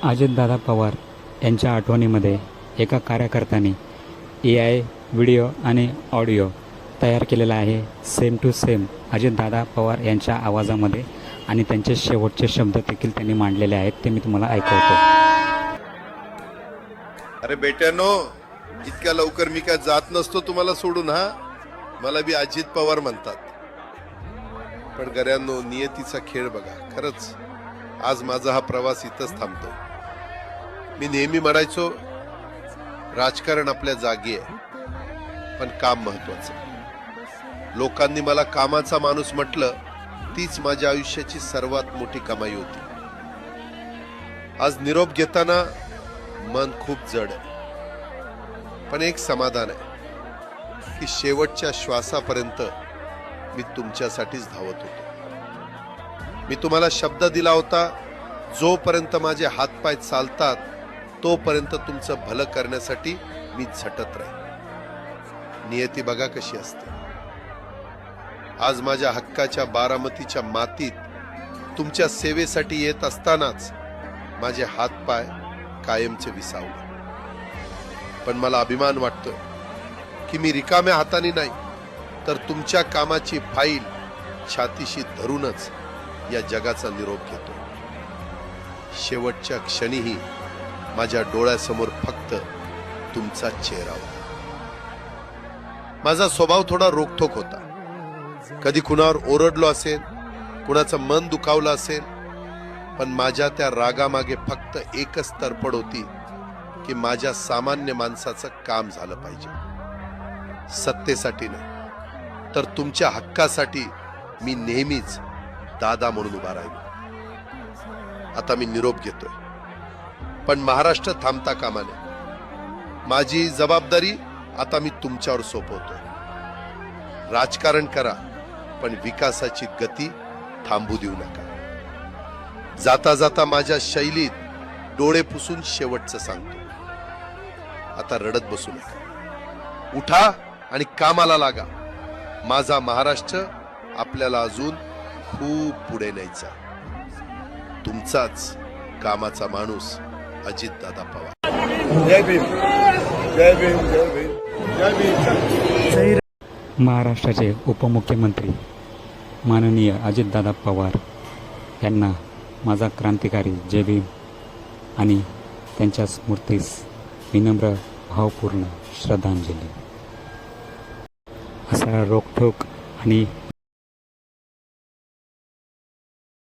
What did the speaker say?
अजितदादा पवार यांच्या आठवणीमध्ये एका कार्यकर्त्याने AI व्हिडिओ आणि ऑडिओ तयार केलेला आहे, same to same Ajitdada Pawar यांच्या आवाजामध्ये, आणि त्यांचे शेवटचे शब्द देखील त्यांनी मांडलेले आहेत. ते मी तुम्हाला ऐकवतो. अरे बेट्यानो, इतक्या लवकर मी काय जात नसतो तुम्हाला सोडून. हा, मला बी अजित पवार म्हणतात. पण गऱ्यांनो, नियतीचा खेळ बघा. खरंच आज माझा हा प्रवास इथंच थांबतो. मी नेहमी म्हणायचो, राजकारण आपल्या जागी आहे, पण काम महत्वाचं. लोकांनी मला कामाचा माणूस म्हटलं, तीच माझ्या आयुष्याची सर्वात मोठी कमाई होती. आज निरोप घेताना मन खूप जड आहे, पण एक समाधान आहे की शेवटच्या श्वासापर्यंत मी तुमच्यासाठीच धावत होतो. मी तुम्हाला शब्द दिला होता, जोपर्यंत माझे हातपाय चालतात तोपर्यंत तुमचं भलं करण्यासाठी मी झटत राहीन. नियती बघा कशी असते. आज माझ्या हक्काच्या बारामतीच्या मातीत तुमच्या सेवेसाठी येत असतानाच माझे हातपाय कायमचे विसावले. पण मला अभिमान वाटतोय की मी रिकाम्या हाताने नाही, तर तुमच्या कामाची फाईल छातीशी धरूनच या जगाचा निरोप घेतो. शेवटच्या क्षणीही माझ्या डोळ्यासमोर फक्त तुमचा चेहरा होता. माझा स्वभाव थोडा रोखठोक होता. कधी कुणावर ओरडलो असेल, कुणाचं मन दुखावलं असेल, पण माझ्या त्या रागामागे फक्त एकच तरफड होती की माझ्या सामान्य माणसाचं काम झालं पाहिजे. सत्तेसाठी नाही, तर तुमच्या हक्कासाठी मी नेहमीच दादा म्हणून उभा राहिलो. आता मी निरोप घेतोय, पण महाराष्ट्र थांबता कामा नये. माझी जबाबदारी आता मी तुमच्यावर सोपवतोय. राजकारण करा, पण विकासाची गती थांबू देऊ नका. जाता जाता माझ्या शैलीत डोळे पुसून शेवटचं सांगतो, आता रडत बसू नका. उठा आणि कामाला लागा. माझा महाराष्ट्र आपल्याला अजून खूप पुढे न्यायचा. तुमचाच कामाचा माणूस अजितदादा पवार. जय भीम, जय भीम, जय भीम, जय भीम. महाराष्ट्राचे उपमुख्यमंत्री माननीय अजितदादा पवार यांना माझा क्रांतिकारी जय भीम आणि त्यांच्या स्मृतीस विनम्र भावपूर्ण श्रद्धांजली. असा रोखठोक आणि